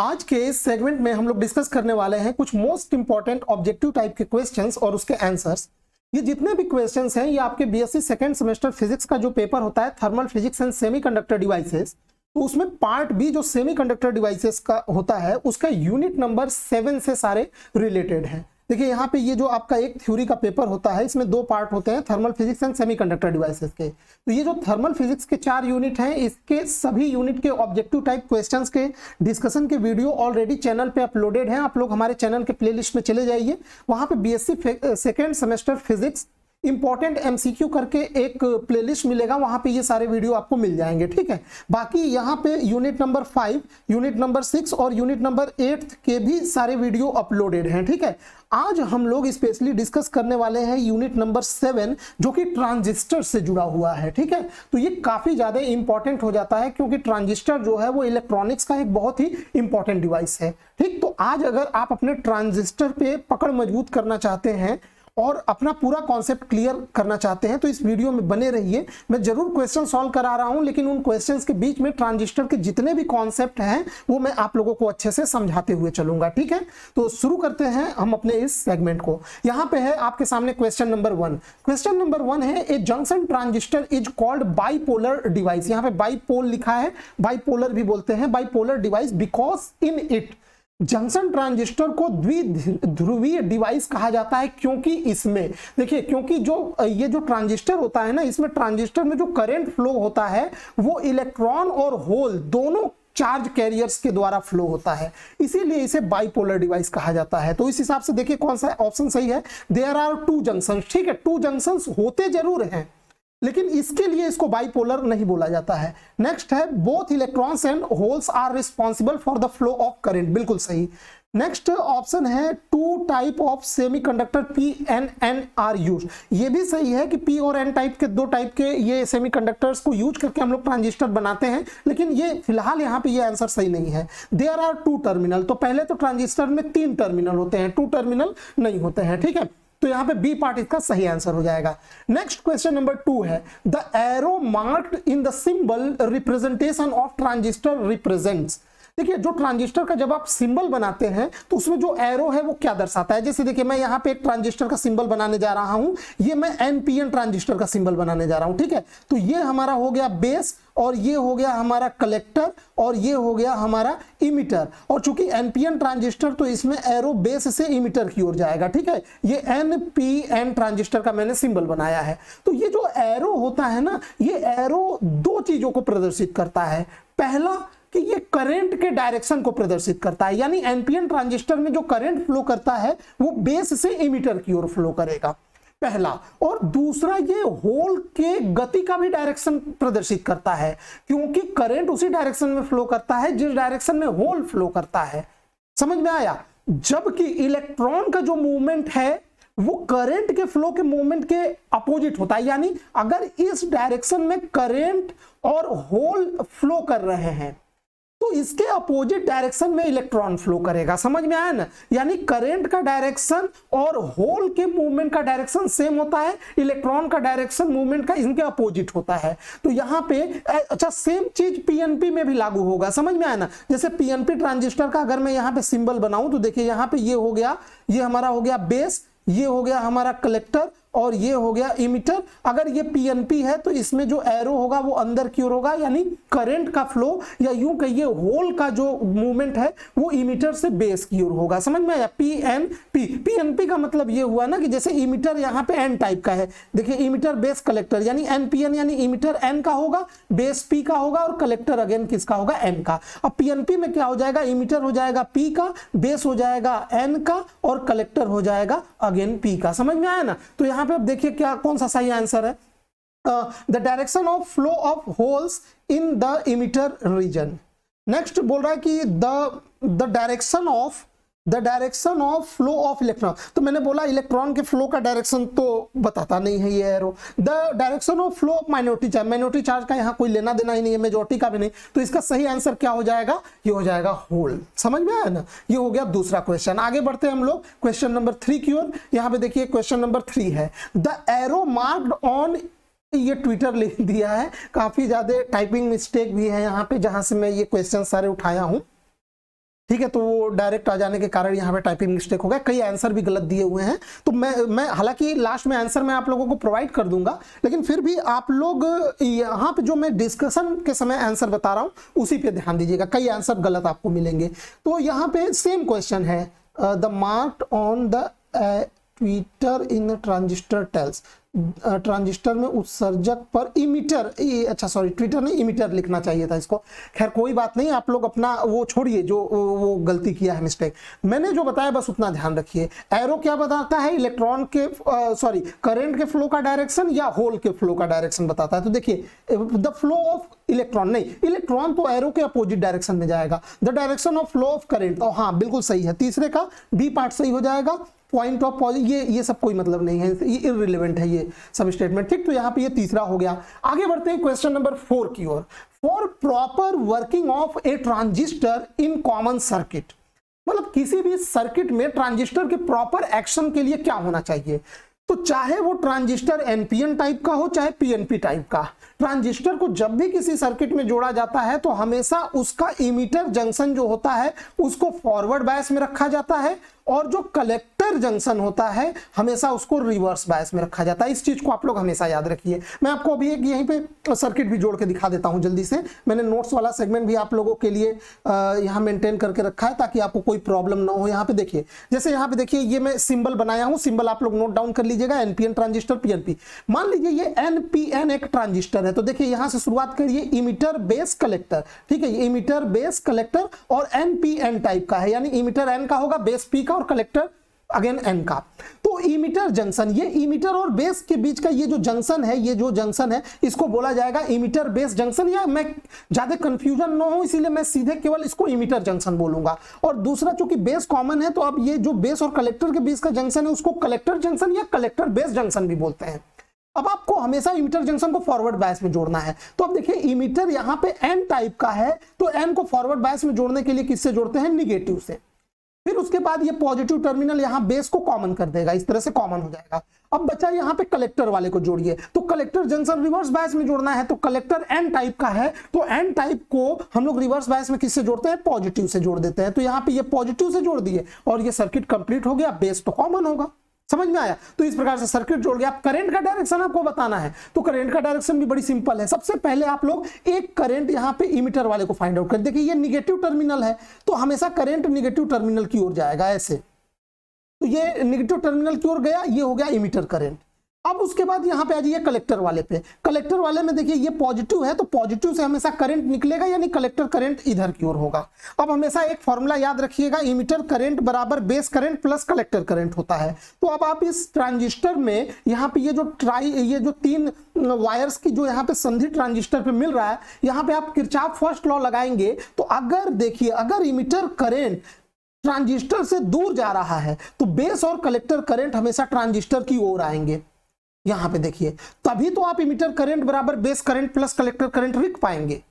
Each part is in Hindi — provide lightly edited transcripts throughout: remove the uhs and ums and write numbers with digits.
आज के इस सेगमेंट में हम लोग डिस्कस करने वाले हैं कुछ मोस्ट इंपॉर्टेंट ऑब्जेक्टिव टाइप के क्वेश्चंस और उसके आंसर्स। ये जितने भी क्वेश्चंस हैं ये आपके बीएससी सेकंड सेमेस्टर फिजिक्स का जो पेपर होता है thermal physics and semiconductor devices, तो उसमें पार्ट बी जो सेमीकंडक्टर डिवाइसेस का होता है उसका यूनिट नंबर 7 से सारे रिलेटेड हैं। देखिए यहाँ पे ये जो आपका एक थ्योरी का पेपर होता है इसमें दो पार्ट होते हैं thermal physics and semiconductor devices के। तो ये जो थर्मल फिजिक्स के 4 यूनिट हैं इसके सभी यूनिट के ऑब्जेक्टिव टाइप क्वेश्चंस के डिस्कशन के वीडियो ऑलरेडी चैनल पे अपलोडेड हैं। आप लोग हमारे चैनल के प्लेलिस्ट में चले जाइए, वहां पे BSc second semester physics important MCQ करके एक प्लेलिस्ट मिलेगा, वहां पे ये सारे वीडियो आपको मिल जाएंगे। ठीक है, बाकी यहाँ पे यूनिट नंबर 5, यूनिट नंबर 6 और यूनिट नंबर 8 के भी सारे वीडियो अपलोडेड हैं। ठीक है, आज हम लोग स्पेशली डिस्कस करने वाले हैं यूनिट नंबर 7 जो कि ट्रांजिस्टर से जुड़ा हुआ है। ठीक है, तो ये काफी ज्यादा इंपॉर्टेंट हो जाता है क्योंकि ट्रांजिस्टर जो है वो इलेक्ट्रॉनिक्स का एक बहुत ही इंपॉर्टेंट डिवाइस है। ठीक, तो आज अगर आप अपने ट्रांजिस्टर पे पकड़ मजबूत करना चाहते हैं और अपना पूरा कॉन्सेप्ट क्लियर करना चाहते हैं तो इस वीडियो में बने रहिए। मैं जरूर क्वेश्चन सॉल्व करा रहा हूं लेकिन उन क्वेश्चंस के बीच में ट्रांजिस्टर के जितने भी कॉन्सेप्ट हैं वो मैं आप लोगों को अच्छे से समझाते हुए चलूंगा। ठीक है, तो शुरू करते हैं हम अपने इस सेगमेंट को। यहां पे है आपके सामने क्वेश्चन नंबर 1। क्वेश्चन नंबर 1 है ए junction transistor is called bipolar device. यहां पे बाइपोल लिखा है, बाइपोलर भी बोलते हैं bipolar device because in it junction transistor को द्विध्रुवीय डिवाइस कहा जाता है क्योंकि इसमें देखिए, क्योंकि जो ये जो ट्रांजिस्टर होता है ना, इसमें ट्रांजिस्टर में जो करंट फ्लो होता है वो इलेक्ट्रॉन और होल दोनों चार्ज कैरियर्स के द्वारा फ्लो होता है, इसीलिए इसे बाइपोलर डिवाइस कहा जाता है। तो इस हिसाब से देखिए कौन सा ऑप्शन सही है। There are 2 junctions. ठीक है, 2 जंक्शंस होते जरूर हैं लेकिन इसके लिए इसको बाइपोलर नहीं बोला जाता है। नेक्स्ट है both electrons and holes are responsible for the flow of current. बिल्कुल सही। नेक्स्ट ऑप्शन है 2 type of semiconductor P N N are use. ये भी सही है कि पी और एन टाइप के 2 टाइप के ये सेमीकंडक्टर्स को यूज करके हम लोग ट्रांजिस्टर बनाते हैं, लेकिन ये फिलहाल यहाँ पे ये आंसर सही नहीं है। There are 2 terminal. तो पहले तो ट्रांजिस्टर में 3 टर्मिनल होते हैं, 2 टर्मिनल नहीं होते हैं। ठीक है, तो यहां पे बी पार्ट इसका सही आंसर हो जाएगा। नेक्स्ट क्वेश्चन नंबर 2 है the arrow marked in the symbol representation of transistor represents. देखिए जो ट्रांजिस्टर का जब आप सिंबल बनाते हैं तो उसमें जो एरो है वो क्या दर्शाता है। जैसे देखिए मैं यहाँ पे एक ट्रांजिस्टर का सिंबल बनाने जा रहा हूं, ये मैं एनपीएन ट्रांजिस्टर का सिंबल बनाने जा रहा हूं। ठीक है, तो ये हमारा हो गया बेस और ये हो गया हमारा कलेक्टर और ये हो गया हमारा इमिटर। और चूंकि एनपीएन ट्रांजिस्टर तो इसमें एरो बेस से इमिटर की ओर जाएगा। ठीक है, ये एनपीएन ट्रांजिस्टर का मैंने सिंबल बनाया है। तो ये जो एरो होता है ना, ये एरो 2 चीजों को प्रदर्शित करता है। पहला कि ये करंट के डायरेक्शन को प्रदर्शित करता है, यानी एनपीएन ट्रांजिस्टर में जो करंट फ्लो करता है वो बेस से इमिटर की ओर फ्लो करेगा, पहला। और दूसरा ये होल के गति का भी डायरेक्शन प्रदर्शित करता है क्योंकि करंट उसी डायरेक्शन में फ्लो करता है जिस डायरेक्शन में होल फ्लो करता है। समझ में आया? जबकि इलेक्ट्रॉन का जो मूवमेंट है वो करंट के फ्लो के मूवमेंट के अपोजिट होता है, यानी अगर इस डायरेक्शन में करंट और होल फ्लो कर रहे हैं तो इसके अपोजिट डायरेक्शन में इलेक्ट्रॉन फ्लो करेगा। समझ में आया ना? यानी करंट का डायरेक्शन और होल के मूवमेंट का डायरेक्शन सेम होता है, इलेक्ट्रॉन का डायरेक्शन मूवमेंट का इनके अपोजिट होता है। तो यहाँ पे अच्छा सेम चीज पीएनपी में भी लागू होगा। समझ में आया ना? जैसे पीएनपी ट्रांजिस्टर का अगर मैं यहाँ पे सिंबल बनाऊं तो देखिए यहाँ पे ये हो गया, ये हमारा हो गया बेस, ये हो गया हमारा कलेक्टर और ये हो गया इमिटर। अगर ये पीएनपी है तो इसमें जो एरो होगा वो अंदर की ओर होगा, यानी करंट का फ्लो या यूं कहिए होल का जो मूवमेंट है वो इमिटर से बेस की ओर होगा। समझ में आया? पीएनपी। पीएनपी का मतलब ये हुआ ना कि जैसे इमिटर यहाँ पे एन टाइप का है, देखिए इमिटर बेस कलेक्टर, यानी एनपीएन यानी इमिटर एन का होगा, बेस पी का होगा और कलेक्टर अगेन किसका होगा? एन का। अब पीएनपी में क्या हो जाएगा? इमिटर हो जाएगा पी का, बेस हो जाएगा एन का और कलेक्टर हो जाएगा अगेन पी का। समझ में आया ना? तो यहाँ पे अब देखिए क्या कौन सा सही आंसर है। The direction of flow of holes in the emitter region. Next बोल रहा है कि the direction of flow of electron. तो मैंने बोला इलेक्ट्रॉन के फ्लो का डायरेक्शन तो बताता नहीं है ये arrow. The direction of flow of minority charge. Minority charge का यहाँ कोई लेना देना ही नहीं है, मेजॉरिटी का भी नहीं। तो इसका सही आंसर क्या हो जाएगा? ये हो जाएगा होल। समझ में आया ना? ये हो गया दूसरा क्वेश्चन। आगे बढ़ते हैं हम लोग क्वेश्चन नंबर 3 की ओर। यहाँ पे देखिए क्वेश्चन नंबर 3 है द एरो मार्क्ड ऑन, ये ट्विटर लिख दिया है, काफी ज्यादा टाइपिंग मिस्टेक भी है यहाँ पे जहां से मैं ये क्वेश्चन सारे उठाया हूं। ठीक है, तो वो डायरेक्ट आ जाने के कारण यहाँ पे टाइपिंग मिस्टेक हो गया, कई आंसर भी गलत दिए हुए हैं। तो मैं हालांकि लास्ट में आंसर मैं आप लोगों को प्रोवाइड कर दूंगा, लेकिन फिर भी आप लोग यहाँ पे जो मैं डिस्कशन के समय आंसर बता रहा हूँ उसी पे ध्यान दीजिएगा, कई आंसर गलत आपको मिलेंगे। तो यहाँ पे सेम क्वेश्चन है, the mark on the twitter in transistor tells, transistor में उत्सर्जक पर इमीटर, अच्छा सॉरी ट्विटर नहीं इमीटर लिखना चाहिए था इसको, खैर कोई बात नहीं, आप लोग अपना वो छोड़िए जो वो गलती किया है मिस्टेक, मैंने जो बताया बस उतना ध्यान रखिए। एरो क्या बताता है, इलेक्ट्रॉन के सॉरी करंट के फ्लो का डायरेक्शन या होल के फ्लो का डायरेक्शन बताता है। तो देखिए द फ्लो ऑफ इलेक्ट्रॉन, नहीं इलेक्ट्रॉन तो एरो के अपोजिट डायरेक्शन में जाएगा, the direction of flow of current, तो हाँ बिल्कुल सही है, तीसरे का बी पार्ट सही हो जाएगा। पॉइंट ऑफ ये सब कोई मतलब नहीं है, ये इररिलेवेंट है ये सब स्टेटमेंट, ठीक। तो यहाँ पे ये तीसरा हो गया। आगे बढ़ते हैं क्वेश्चन नंबर 4 की ओर। For proper working of a transistor in common circuit, मतलब किसी भी सर्किट में ट्रांजिस्टर के प्रॉपर एक्शन के लिए क्या होना चाहिए, तो चाहे वो ट्रांजिस्टर एनपीएन टाइप का हो चाहे पीएनपी टाइप का, ट्रांजिस्टर को जब भी किसी सर्किट में जोड़ा जाता है तो हमेशा उसका इमीटर जंक्शन जो होता है उसको फॉरवर्ड बायस में रखा जाता है, और जो कलेक्टर जंक्शन होता है हमेशा उसको रिवर्स बायस में रखा जाता है। इस चीज को आप लोग हमेशा याद रखिए। मैं आपको अभी एक यहीं पे सर्किट भी जोड़ के दिखा देता हूं जल्दी से, मैंने नोट्स वाला सेगमेंट भी आप लोगों के लिए यहाँ मेंटेन करके रखा है ताकि आपको कोई प्रॉब्लम ना हो। यहाँ पे देखिए, जैसे यहाँ पे देखिए ये मैं सिंबल बनाया हूं, सिंबल आप लोग नोट डाउन कर लीजिएगा, एनपीएन ट्रांजिस्टर पीएनपी। मान लीजिए ये एनपीएन एक ट्रांजिस्टर है, तो देखिए यहां से शुरुआत करिए, इमीटर बेस कलेक्टर, ठीक है, ये इमीटर बेस कलेक्टर और एनपीएन टाइप का है, यानी इमीटर एन का होगा, बेस पी का और कलेक्टर अगेन एन का। तो इमीटर जंक्शन, ये इमीटर और बेस के बीच का ये जो जंक्शन है, ये जो जंक्शन है इसको बोला जाएगा इमीटर बेस जंक्शन, या मैं ज्यादा कंफ्यूजन ना हो इसलिए मैं सीधे केवल इसको इमीटर जंक्शन बोलूंगा। और दूसरा चूंकि बेस कॉमन है तो अब ये जो बेस और कलेक्टर के बीच का जंक्शन है उसको कलेक्टर जंक्शन या कलेक्टर बेस जंक्शन भी बोलते हैं। अब आपको हमेशा इमीटर जंक्शन को फॉरवर्ड बायस में जोड़ना है, तो अब देखिए इमीटर यहाँ पे एन टाइप का है, तो एन को फॉरवर्ड बायस में जोड़ने के लिए किससे जोड़ते हैं, निगेटिव से। फिर उसके बाद ये पॉजिटिव टर्मिनल यहाँ बेस को कॉमन कर देगा, इस तरह से कॉमन हो जाएगा। अब बचा यहाँ पे कलेक्टर वाले को जोड़िए, तो कलेक्टर जंक्शन रिवर्स बायस में जोड़ना है, तो कलेक्टर एन टाइप का है, तो एन टाइप को हम लोग रिवर्स बायस में किससे जोड़ते हैं, पॉजिटिव से जोड़ देते हैं। तो यहाँ पे ये पॉजिटिव से जोड़ दिए और ये सर्किट कंप्लीट हो गया, बेस तो कॉमन होगा, समझ में आया। तो इस प्रकार से सर्किट जोड़ गया। आप करंट का डायरेक्शन आपको बताना है, तो करंट का डायरेक्शन भी बड़ी सिंपल है। सबसे पहले आप लोग एक करंट यहाँ पे इमीटर वाले को फाइंड आउट कर, देखिए ये निगेटिव टर्मिनल है तो हमेशा करंट निगेटिव टर्मिनल की ओर जाएगा ऐसे, तो ये निगेटिव टर्मिनल की ओर गया, ये हो गया इमीटर करंट। अब उसके बाद यहाँ पे आ जाइए कलेक्टर वाले पे, कलेक्टर वाले में देखिए ये पॉजिटिव है तो पॉजिटिव से हमेशा करंट निकलेगा, यानी कलेक्टर करंट इधर की ओर होगा। अब हमेशा एक फॉर्मूला याद रखिएगा, इमीटर करंट बराबर base current plus collector current होता है। तो अब आप इस ट्रांजिस्टर में यहाँ पे ये जो तीन वायर्स की जो यहाँ पे संधि ट्रांजिस्टर पे मिल रहा है, यहाँ पे आप किरचॉफ फर्स्ट लॉ लगाएंगे, तो अगर देखिए अगर इमीटर करंट ट्रांजिस्टर से दूर जा रहा है तो बेस और कलेक्टर करंट हमेशा ट्रांजिस्टर की ओर आएंगे। यहां पे देखिए, तभी तो आप इमीटर करंट बराबर base current plus collector current लिख पाएंगे,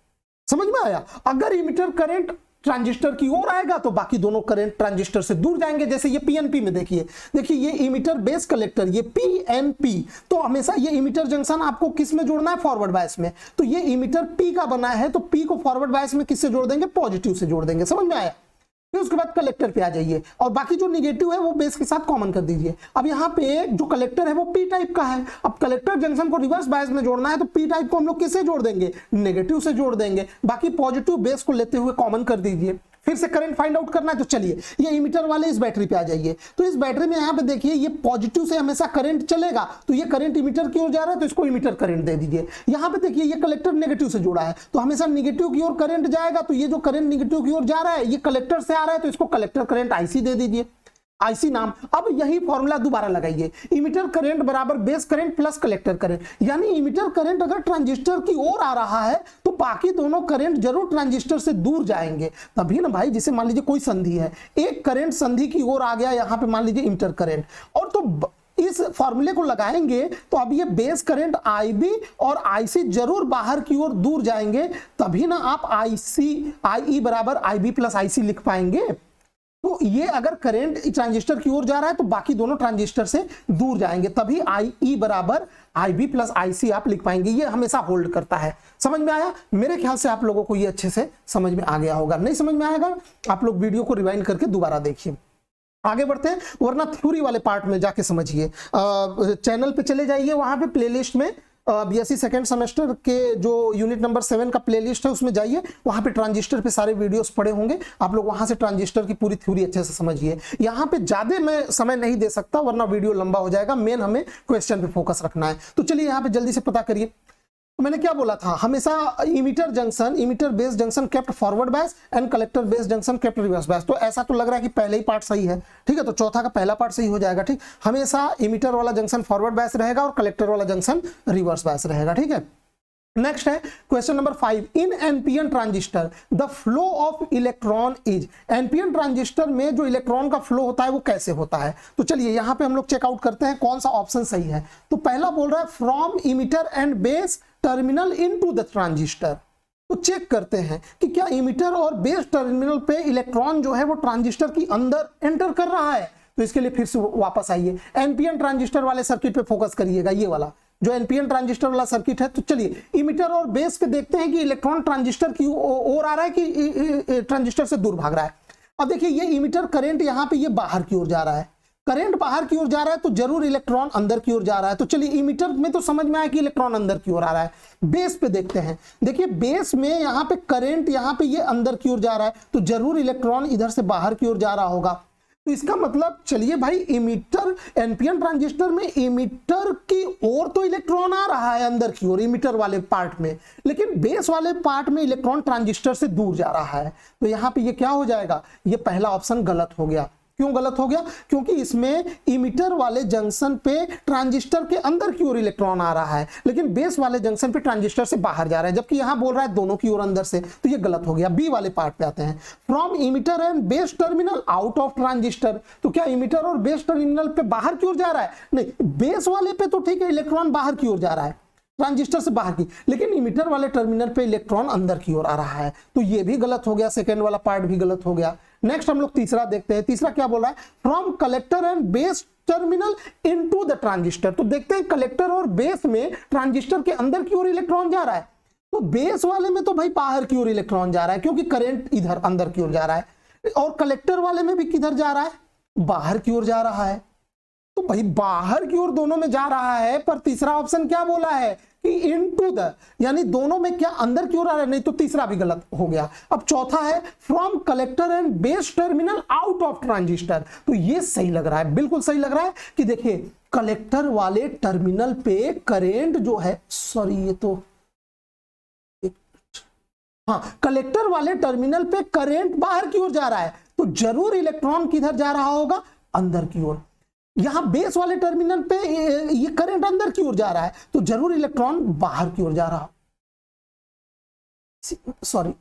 समझ में आया। अगर इमीटर करंट ट्रांजिस्टर की ओर आएगा तो बाकी दोनों करंट ट्रांजिस्टर से दूर जाएंगे। जैसे ये पीएनपी में देखिए ये इमीटर बेस कलेक्टर, ये पीएनपी, तो हमेशा ये इमीटर जंक्शन आपको किस में जोड़ना है, फॉरवर्ड बायस में। तो ये इमीटर पी का बना है, तो पी को फॉरवर्ड बायस में किससे जोड़ देंगे, पॉजिटिव से जोड़ देंगे, समझ में आया। फिर उसके बाद कलेक्टर पे आ जाइए और बाकी जो निगेटिव है वो बेस के साथ कॉमन कर दीजिए। अब यहाँ पे जो कलेक्टर है वो पी टाइप का है, अब कलेक्टर जंक्शन को रिवर्स बायस में जोड़ना है तो पी टाइप को हम लोग किससे जोड़ देंगे, नेगेटिव से जोड़ देंगे, बाकी पॉजिटिव बेस को लेते हुए कॉमन कर दीजिए। फिर से करंट फाइंड आउट करना है तो चलिए ये इमीटर वाले इस बैटरी पे आ जाइए, तो इस बैटरी में यहाँ पे देखिए ये पॉजिटिव से हमेशा करंट चलेगा, तो ये करंट इमीटर की ओर जा रहा है तो इसको इमीटर करंट दे दीजिए। यहाँ पे देखिए ये कलेक्टर नेगेटिव से जुड़ा है तो हमेशा नेगेटिव की ओर करंट जाएगा, तो ये जो करंट नेगेटिव की ओर जा रहा है ये कलेक्टर से आ रहा है तो इसको कलेक्टर करंट आईसी दे दीजिए, आईसी नाम। अब यही फॉर्मूला दोबारा लगाइए, इमीटर करंट बराबर base current plus collector current, यानी इमीटर करंट अगर ट्रांजिस्टर की ओर आ रहा है तो बाकी दोनों करंट जरूर ट्रांजिस्टर से दूर जाएंगे, तभी ना भाई। जैसे मान लीजिए कोई संधि है, एक करंट संधि की ओर आ गया, यहाँ पे मान लीजिए इमीटर करंट, और तो इस फॉर्मूले को लगाएंगे तो अब ये बेस करंट आईबी और आईसी जरूर बाहर की ओर दूर जाएंगे, तभी ना आप आई बराबर आईबी प्लस आईसी लिख पाएंगे। तो ये अगर करंट ट्रांजिस्टर की ओर जा रहा है तो बाकी दोनों ट्रांजिस्टर से दूर जाएंगे, तभी आई बराबर IB प्लस IC आप लिख पाएंगे, ये हमेशा होल्ड करता है। समझ में आया? मेरे ख्याल से आप लोगों को ये अच्छे से समझ में आ गया होगा। नहीं समझ में आएगा आप लोग वीडियो को रिवाइंड करके दोबारा देखिए। आगे बढ़ते हैं, वरना थ्योरी वाले पार्ट में जाके समझिए। चैनल पे चले जाइए, वहां पे प्लेलिस्ट में BSc सेकंड सेमेस्टर के जो यूनिट नंबर 7 का प्लेलिस्ट है उसमें जाइए, वहां पे ट्रांजिस्टर पे सारे वीडियोस पड़े होंगे, आप लोग वहां से ट्रांजिस्टर की पूरी थ्योरी अच्छे से समझिए। यहाँ पे ज्यादा मैं समय नहीं दे सकता वरना वीडियो लंबा हो जाएगा, मेन हमें क्वेश्चन पे फोकस रखना है। तो चलिए यहाँ पे जल्दी से पता करिए, मैंने क्या बोला था, हमेशा emitter junction, emitter base junction kept forward bias and collector base junction kept reverse bias. तो ऐसा तो लग रहा है कि पहले ही पार्ट सही है, ठीक है, तो चौथा का पहला पार्ट सही हो जाएगा। ठीक, हमेशा इमीटर वाला जंक्शन फॉरवर्ड बायस रहेगा और कलेक्टर वाला जंक्शन रिवर्स बायस रहेगा। ठीक है, नेक्स्ट है question number 5, in NPN transistor the flow of electron is. NPN transistor में जो इलेक्ट्रॉन का फ्लो होता है वो कैसे होता है? तो चलिए यहां पे हम लोग चेकआउट करते हैं कौन सा ऑप्शन सही है। तो पहला बोल रहा है from emitter and base terminal into the transistor. तो चेक करते हैं कि क्या इमीटर और बेस टर्मिनल पे इलेक्ट्रॉन जो है वो ट्रांजिस्टर की अंदर एंटर कर रहा है। तो इसके लिए फिर से वापस आइए, एनपीएन ट्रांजिस्टर वाले सर्किट पे फोकस करिएगा, ये वाला जो एनपीएन ट्रांजिस्टर वाला सर्किट है। तो चलिए इमीटर और बेस पे देखते हैं कि इलेक्ट्रॉन ट्रांजिस्टर की ओर आ रहा है कि ट्रांजिस्टर से दूर भाग रहा है। अब देखिए ये इमीटर करंट यहाँ पे ये बाहर की ओर जा रहा है, करंट बाहर की ओर जा रहा है तो जरूर इलेक्ट्रॉन अंदर की ओर जा रहा है। तो चलिए इमीटर में तो समझ में आया कि इलेक्ट्रॉन अंदर की ओर आ रहा है। बेस पे देखते हैं, देखिए बेस में यहाँ पे करंट यहाँ पे ये अंदर की ओर जा रहा है तो जरूर इलेक्ट्रॉन इधर से बाहर की ओर जा रहा होगा। तो इसका मतलब चलिए भाई इमीटर, एनपीएन ट्रांजिस्टर में इमीटर की ओर तो इलेक्ट्रॉन आ रहा है अंदर की ओर इमीटर वाले पार्ट में, लेकिन बेस वाले पार्ट में इलेक्ट्रॉन ट्रांजिस्टर से दूर जा रहा है। तो यहाँ पे ये क्या हो जाएगा, ये पहला ऑप्शन गलत हो गया। क्यों गलत हो गया? क्योंकि इसमें इमीटर वाले जंक्शन पे ट्रांजिस्टर के अंदर की ओर इलेक्ट्रॉन आ रहा है, लेकिन बेस वाले जंक्शन पे ट्रांजिस्टर से बाहर जा रहा है, जबकि यहां बोल रहा है दोनों की ओर अंदर से। तो ये गलत हो गया। बी वाले पार्ट पे आते हैं, from emitter and base terminal out of transistor. तो क्या इमीटर और बेस टर्मिनल पे बाहर की ओर जा रहा है? नहीं, बेस वाले पे तो ठीक है इलेक्ट्रॉन बाहर की ओर जा रहा है ट्रांजिस्टर से बाहर की, लेकिन इमीटर वाले टर्मिनल पे इलेक्ट्रॉन अंदर की ओर आ रहा है। तो ये भी गलत हो गया, सेकंड वाला पार्ट भी गलत हो गया। नेक्स्ट हम लोग तीसरा देखते हैं। तीसरा क्या बोल रहा है, from collector and base terminal into the transistor. तो देखते हैं कलेक्टर और बेस में ट्रांजिस्टर के अंदर की ओर इलेक्ट्रॉन जा रहा है। तो बेस वाले में तो भाई बाहर की ओर इलेक्ट्रॉन जा रहा है क्योंकि करंट इधर अंदर की ओर जा रहा है, और कलेक्टर वाले में भी किधर जा रहा है, बाहर की ओर जा रहा है। तो भाई बाहर की ओर दोनों में जा रहा है, पर तीसरा ऑप्शन क्या बोला है कि इनटू द, यानी दोनों में क्या अंदर की ओर आ रहा है? नहीं, तो तीसरा भी गलत हो गया। अब चौथा है from collector and base terminal out of transistor. तो ये सही लग रहा है, बिल्कुल सही लग रहा है कि देखिए कलेक्टर वाले टर्मिनल पे करेंट जो है, सॉरी ये तो हाँ, कलेक्टर वाले टर्मिनल पे करेंट बाहर की ओर जा रहा है तो जरूर इलेक्ट्रॉन किधर जा रहा होगा, अंदर की ओर। यहां बेस वाले टर्मिनल पे ये करंट अंदर की ओर जा रहा है तो जरूर इलेक्ट्रॉन बाहर की ओर जा रहा, सॉरी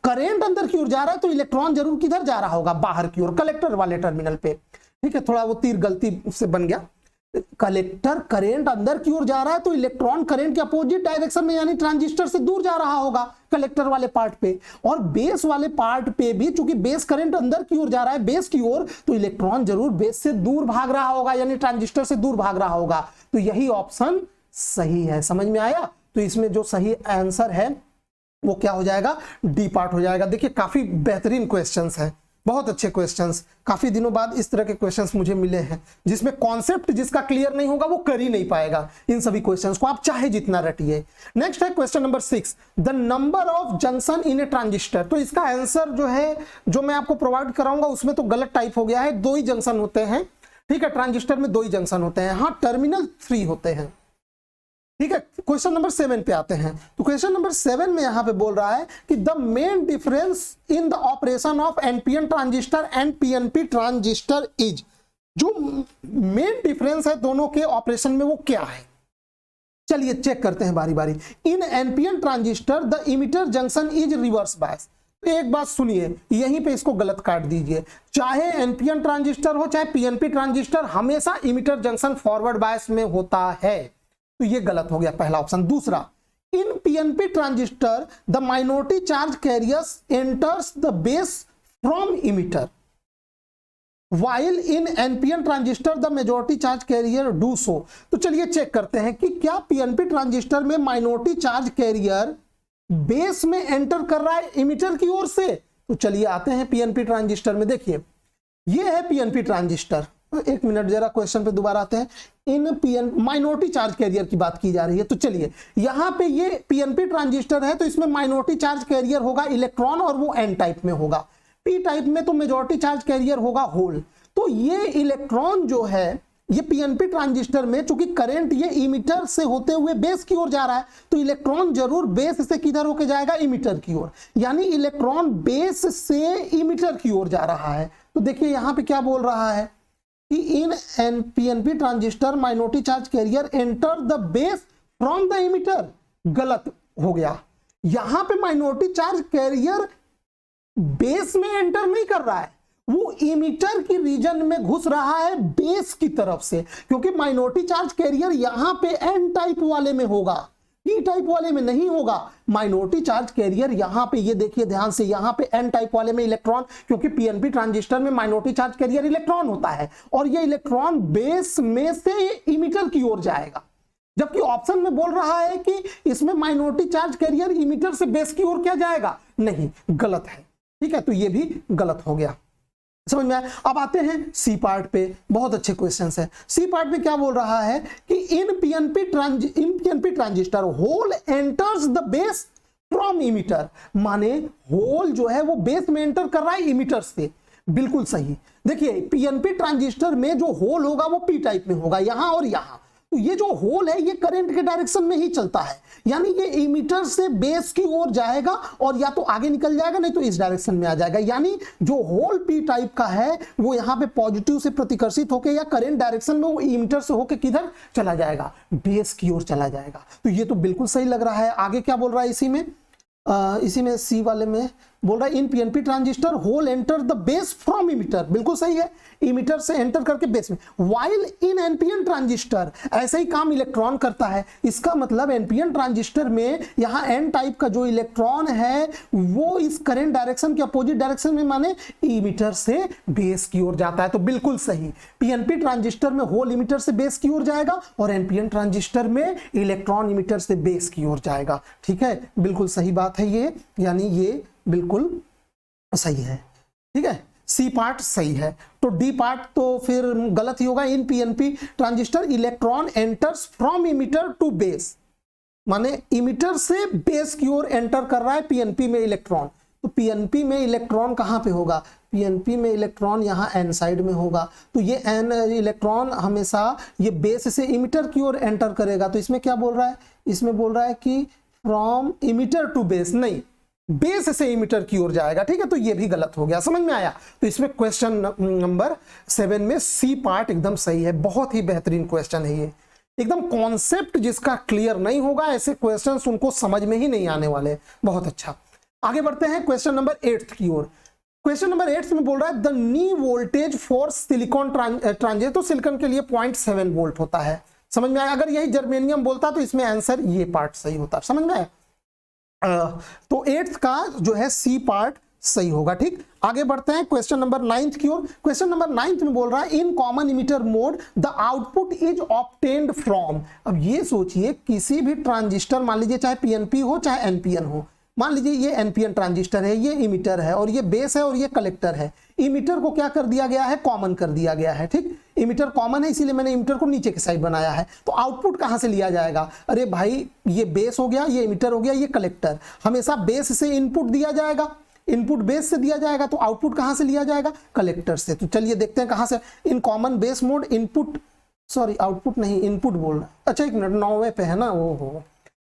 करंट अंदर की ओर जा रहा है तो इलेक्ट्रॉन जरूर किधर जा रहा होगा, बाहर की ओर, कलेक्टर वाले टर्मिनल पे। ठीक है, थोड़ा वो तीर गलती से बन गया। कलेक्टर करंट अंदर की ओर जा रहा है तो इलेक्ट्रॉन करंट के अपोजिट डायरेक्शन में यानी ट्रांजिस्टर से दूर जा रहा होगा कलेक्टर वाले पार्ट पे। और बेस वाले पार्ट पे भी चूंकि बेस करंट अंदर की ओर जा रहा है बेस की ओर, तो इलेक्ट्रॉन जरूर बेस से दूर भाग रहा होगा यानी ट्रांजिस्टर से दूर भाग रहा होगा। तो यही ऑप्शन सही है। समझ में आया? तो इसमें जो सही आंसर है वो क्या हो जाएगा, डी पार्ट हो जाएगा। देखिए काफी बेहतरीन क्वेश्चंस है, बहुत अच्छे क्वेश्चंस। काफी दिनों बाद इस तरह के क्वेश्चंस मुझे मिले हैं जिसमें कॉन्सेप्ट जिसका क्लियर नहीं होगा वो कर ही नहीं पाएगा इन सभी क्वेश्चंस को, आप चाहे जितना रटिए। नेक्स्ट है question number 6, the number of junction in A transistor. तो इसका आंसर जो है जो मैं आपको प्रोवाइड कराऊंगा उसमें तो गलत टाइप हो गया है, 2 ही जंक्शन होते हैं। ठीक है, ट्रांजिस्टर में 2 ही जंक्शन होते हैं, हाँ टर्मिनल 3 होते हैं। ठीक है, क्वेश्चन नंबर 7 पे आते हैं। तो क्वेश्चन नंबर 7 में यहां पे बोल रहा है कि the main difference in the operation of NPN transistor and PNP transistor is. जो मेन डिफरेंस है दोनों के ऑपरेशन में वो क्या है, चलिए चेक करते हैं बारी बारी। In NPN transistor the emitter junction is reverse bias. एक बात सुनिए, यहीं पे इसको गलत काट दीजिए, चाहे एनपीएन ट्रांजिस्टर हो चाहे पीएनपी ट्रांजिस्टर, हमेशा इमीटर जंक्शन फॉरवर्ड बायस में होता है। तो ये गलत हो गया पहला ऑप्शन। दूसरा, in PNP transistor the minority charge carriers enters the base from emitter. while in NPN transistor the majority charge carrier do so. तो चलिए चेक करते हैं कि क्या पीएनपी ट्रांजिस्टर में माइनॉरिटी चार्ज कैरियर बेस में एंटर कर रहा है इमिटर की ओर से। तो चलिए आते हैं पीएनपी ट्रांजिस्टर में। देखिए ये है पीएनपी ट्रांजिस्टर, एक मिनट जरा क्वेश्चन पे दोबारा आते हैं। इन पीएन माइनॉरिटी चार्ज कैरियर की बात की जा रही है, तो चलिए यहां पे ये पीएनपी ट्रांजिस्टर है, तो इसमें माइनॉरिटी चार्ज कैरियर होगा इलेक्ट्रॉन और वो एन टाइप में होगा। पी टाइप में तो मेजॉरिटी चार्ज कैरियर होगा होल। तो ये इलेक्ट्रॉन जो है ये पीएनपी ट्रांजिस्टर में, चूंकि करंट ये इमिटर से होते हुए बेस की ओर जा रहा है, तो इलेक्ट्रॉन जरूर बेस से किधर होके जाएगा, इमिटर की ओर। यानी इलेक्ट्रॉन बेस से इमिटर की ओर जा रहा है। तो देखिए यहां पे क्या बोल रहा है कि in PNP transistor minority charge carrier enter the base from the emitter. गलत हो गया, यहां पे माइनॉरिटी चार्ज कैरियर बेस में एंटर नहीं कर रहा है, वो इमिटर की रीजन में घुस रहा है बेस की तरफ से, क्योंकि माइनॉरिटी चार्ज कैरियर यहां पे एन टाइप वाले में होगा, पी टाइप वाले में नहीं होगा। माइनॉरिटी चार्ज कैरियर यहां पे, ये देखिए ध्यान से, यहां पे एन टाइप वाले में इलेक्ट्रॉन, क्योंकि पीएनपी ट्रांजिस्टर में माइनॉरिटी चार्ज कैरियर इलेक्ट्रॉन होता है, और ये इलेक्ट्रॉन बेस में से इमिटर की ओर जाएगा। जबकि ऑप्शन में बोल रहा है कि इसमें माइनॉरिटी चार्ज कैरियर इमिटर से बेस की ओर क्या जाएगा, नहीं, गलत है। ठीक है, तो ये भी गलत हो गया, समझ में आया। अब आते हैं सी पार्ट पे, बहुत अच्छे क्वेश्चंस है। सी पार्ट में क्या बोल रहा है कि in PNP transistor hole enters the base from emitter, माने होल जो है वो बेस में एंटर कर रहा है इमिटर से। बिल्कुल सही। देखिए पीएनपी ट्रांजिस्टर में जो होल होगा वो पी टाइप में होगा, यहां और यहां। तो ये जो होल है ये करंट के डायरेक्शन में ही चलता है, यानी ये इमिटर से बेस की ओर जाएगा और या तो आगे निकल जाएगा, नहीं तो इस डायरेक्शन में आ जाएगा। यानी जो होल पी टाइप का है वो यहाँ पे पॉजिटिव से प्रतिकर्षित होकर या करंट डायरेक्शन में वो इमिटर से होकर किधर चला जाएगा, बेस की ओर चला जाएगा। तो ये तो बिल्कुल सही लग रहा है। आगे क्या बोल रहा है इसी में सी वाले में बोल रहा है in PNP transistor hole enter the base from emitter, बिल्कुल सही है, इमिटर से एंटर करके बेस में। वाइल इन एनपीएन ट्रांजिस्टर, ऐसे ही काम इलेक्ट्रॉन करता है। इसका मतलब एनपीएन ट्रांजिस्टर में यहां एन टाइप का जो इलेक्ट्रॉन है वो इस करंट डायरेक्शन के अपोजिट डायरेक्शन में, माने इमिटर से बेस की ओर जाता है। तो बिल्कुल सही, पीएनपी ट्रांजिस्टर में होल इमिटर से बेस की ओर जाएगा और एनपीएन ट्रांजिस्टर में इलेक्ट्रॉन इमिटर से बेस की ओर जाएगा। ठीक है, बिल्कुल सही बात है ये, यानी ये बिल्कुल सही है। ठीक है, सी पार्ट सही है। तो डी पार्ट तो फिर गलत ही होगा। In PNP transistor electron enters from emitter to base, माने इमिटर से बेस की ओर एंटर कर रहा है पीएनपी में इलेक्ट्रॉन। तो पीएनपी में इलेक्ट्रॉन कहां पे होगा, पीएनपी में इलेक्ट्रॉन यहां एन साइड में होगा। तो ये एन इलेक्ट्रॉन हमेशा ये बेस से इमिटर की ओर एंटर करेगा। तो इसमें क्या बोल रहा है, इसमें बोल रहा है कि फ्रॉम इमिटर टू बेस, नहीं, बेस से इमिटर की ओर जाएगा। ठीक है, तो ये भी गलत हो गया, समझ में आया। तो इसमें क्वेश्चन नंबर 7 में सी पार्ट एकदम सही है। बहुत ही बेहतरीन क्वेश्चन है ये, एकदम कॉन्सेप्ट जिसका क्लियर नहीं होगा ऐसे क्वेश्चंस उनको समझ में ही नहीं आने वाले। बहुत अच्छा, आगे बढ़ते हैं क्वेश्चन नंबर 8 की ओर। क्वेश्चन नंबर 8 में बोल रहा है the knee voltage for silicon transistor, तो सिलिकॉन के लिए 0.7 वोल्ट होता है। समझ में आया। अगर यही जर्मेनियम बोलता तो इसमें आंसर ये पार्ट सही होता, समझ में आया। तो 8th का जो है सी पार्ट सही होगा। ठीक, आगे बढ़ते हैं क्वेश्चन नंबर 9 की ओर। क्वेश्चन नंबर 9 में बोल रहा है इन common emitter mode the output is obtained from. अब ये सोचिए किसी भी ट्रांजिस्टर, मान लीजिए चाहे पीएनपी हो चाहे एनपीएन हो, मान लीजिए ये एनपीएन ट्रांजिस्टर है, ये इमिटर है और ये बेस है और ये कलेक्टर है। इमिटर को क्या कर दिया गया है, कॉमन कर दिया गया है। ठीक, इमिटर कॉमन है इसीलिए मैंने इमिटर को नीचे की साइड बनाया है। तो आउटपुट कहां से लिया जाएगा, अरे भाई ये बेस हो गया, ये इमिटर हो गया, ये कलेक्टर, हमेशा बेस से इनपुट दिया जाएगा, इनपुट बेस से दिया जाएगा। तो आउटपुट कहां से लिया जाएगा, कलेक्टर से। तो चलिए देखते हैं कहां से। In common base mode input, sorry output नहीं इनपुट बोल रहा, अच्छा एक मिनट, 9वें पे है ना, वो हो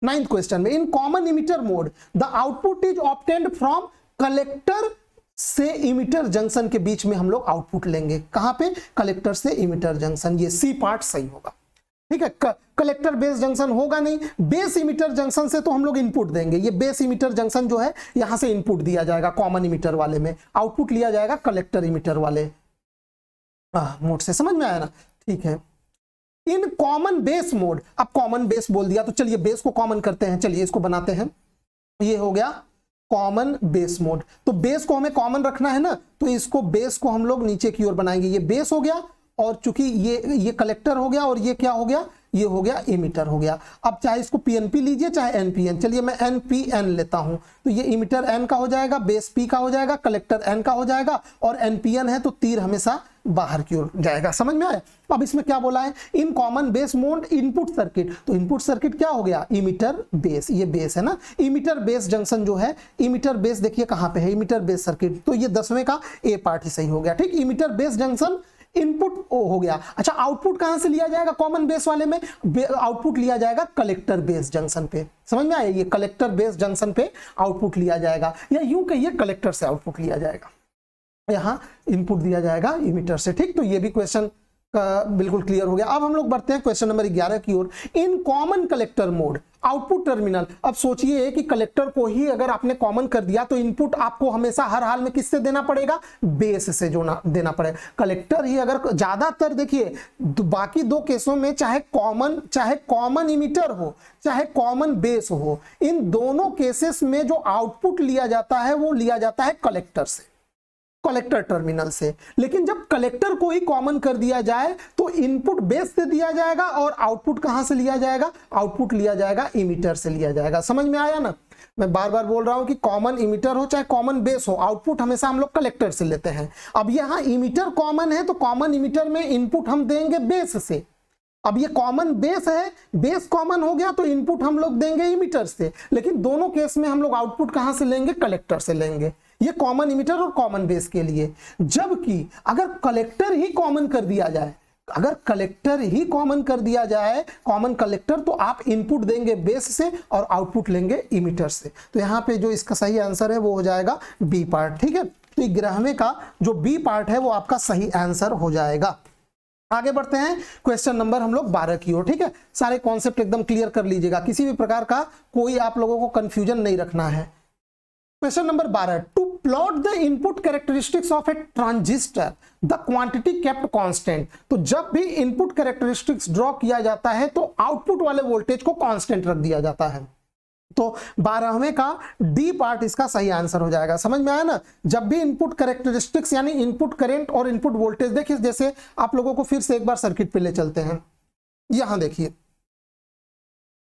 9th क्वेश्चन में इन common emitter mode the output is obtained from collector से इमिटर जंक्शन के बीच में हम लोग आउटपुट लेंगे। कहां पे, कलेक्टर से इमिटर जंक्शन। ये सी पार्ट सही होगा। ठीक है, कलेक्टर बेस जंक्शन होगा नहीं, बेस इमिटर जंक्शन से तो हम लोग इनपुट देंगे। ये बेस इमिटर जंक्शन जो है यहां से इनपुट दिया जाएगा कॉमन इमिटर वाले में, आउटपुट लिया जाएगा कलेक्टर इमिटर वाले मोड से। समझ में आया ना। ठीक है, इन कॉमन बेस मोड, अब कॉमन बेस बोल दिया तो चलिए बेस को कॉमन करते हैं। चलिए इसको बनाते हैं, ये हो गया कॉमन बेस मोड। तो बेस को हमें कॉमन रखना है ना, तो इसको बेस को हम लोग नीचे की ओर बनाएंगे। ये बेस हो गया और चूंकि ये कलेक्टर हो गया और ये क्या हो गया, ये हो गया इमीटर हो गया। अब चाहे इसको पीएनपी लीजिए चाहे एनपीएन, चलिए मैं एनपीएन लेता हूं, तो ये इमीटर एन का हो जाएगा, बेस पी का हो जाएगा, कलेक्टर एन का हो जाएगा, और एनपीएन है तो तीर हमेशा बाहर की ओर जाएगा। समझ में आया? अब इसमें क्या बोला है, in common base mode input circuit, तो इनपुट सर्किट क्या हो गया, इमीटर बेस, ये बेस है ना, इमीटर बेस जंक्शन जो है, इमीटर बेस देखिए कहां पे है, इमीटर बेस सर्किट, तो ये 10वें का ए पार्ट ही सही हो गया। ठीक, इमीटर बेस जंक्शन इनपुट हो गया। अच्छा, आउटपुट कहां से लिया जाएगा, कॉमन बेस वाले में आउटपुट लिया जाएगा कलेक्टर बेस जंक्शन पे। समझ में आया, ये कलेक्टर बेस जंक्शन पे आउटपुट लिया जाएगा, या यूं कहिए कलेक्टर से आउटपुट लिया जाएगा, यहां इनपुट दिया जाएगा इमीटर से। ठीक, तो ये भी क्वेश्चन का बिल्कुल क्लियर हो गया। अब हम लोग बढ़ते हैं क्वेश्चन नंबर 11 की ओर। In common collector mode output terminal, अब सोचिए कि कलेक्टर को ही अगर आपने कॉमन कर दिया तो इनपुट आपको हमेशा हर हाल में किससे देना पड़ेगा, बेस से जो देना पड़ेगा। कलेक्टर ही अगर ज्यादातर देखिए बाकी दो केसों में चाहे कॉमन इमीटर हो चाहे कॉमन बेस हो, इन दोनों केसेस में जो आउटपुट लिया जाता है वो लिया जाता है कलेक्टर से, कलेक्टर टर्मिनल से। लेकिन जब कलेक्टर को ही कॉमन कर दिया जाए तो इनपुट बेस से दिया जाएगा और आउटपुट कहां से लिया जाएगा, आउटपुट लिया जाएगा इमीटर से लिया जाएगा। समझ में आया ना? मैं बार बार बोल रहा हूं कि कॉमन इमीटर हो चाहे कॉमन बेस हो, आउटपुट हमेशा हम लोग कलेक्टर से लेते हैं। अब यहां इमीटर कॉमन है तो कॉमन इमीटर में इनपुट हम देंगे बेस से। अब ये कॉमन बेस है, बेस कॉमन हो गया तो इनपुट हम लोग देंगे इमीटर से, लेकिन दोनों केस में हम लोग आउटपुट कहां से लेंगे, कलेक्टर से लेंगे। ये कॉमन इमीटर और कॉमन बेस के लिए। जबकि अगर कलेक्टर ही कॉमन कर दिया जाए, अगर कलेक्टर ही कॉमन कर दिया जाए, कॉमन कलेक्टर, तो आप इनपुट देंगे बेस से और आउटपुट लेंगे इमीटर से। तो यहां पे जो इसका सही आंसर है वो हो जाएगा बी पार्ट। ठीक है, तो 11वें का जो बी पार्ट है वो आपका सही आंसर हो जाएगा। आगे बढ़ते हैं क्वेश्चन नंबर हम लोग 12 की ओर। ठीक है, सारे कॉन्सेप्ट एकदम क्लियर कर लीजिएगा, किसी भी प्रकार का कोई आप लोगों को कंफ्यूजन नहीं रखना है। Question number 12, to plot the input characteristics of a transistor the quantity kept constant. तो जब भी इनपुट कैरेक्टरिस्टिक्स ड्रॉ किया जाता है तो आउटपुट वाले वोल्टेज को कांस्टेंट रख दिया जाता है। तो 12वें का डी पार्ट इसका सही आंसर हो जाएगा। समझ में आया ना? जब भी इनपुट कैरेक्टरिस्टिक्स यानी इनपुट करंट और इनपुट वोल्टेज, देखिए जैसे आप लोगों को फिर से एक बार सर्किट पे ले चलते हैं। यहां देखिए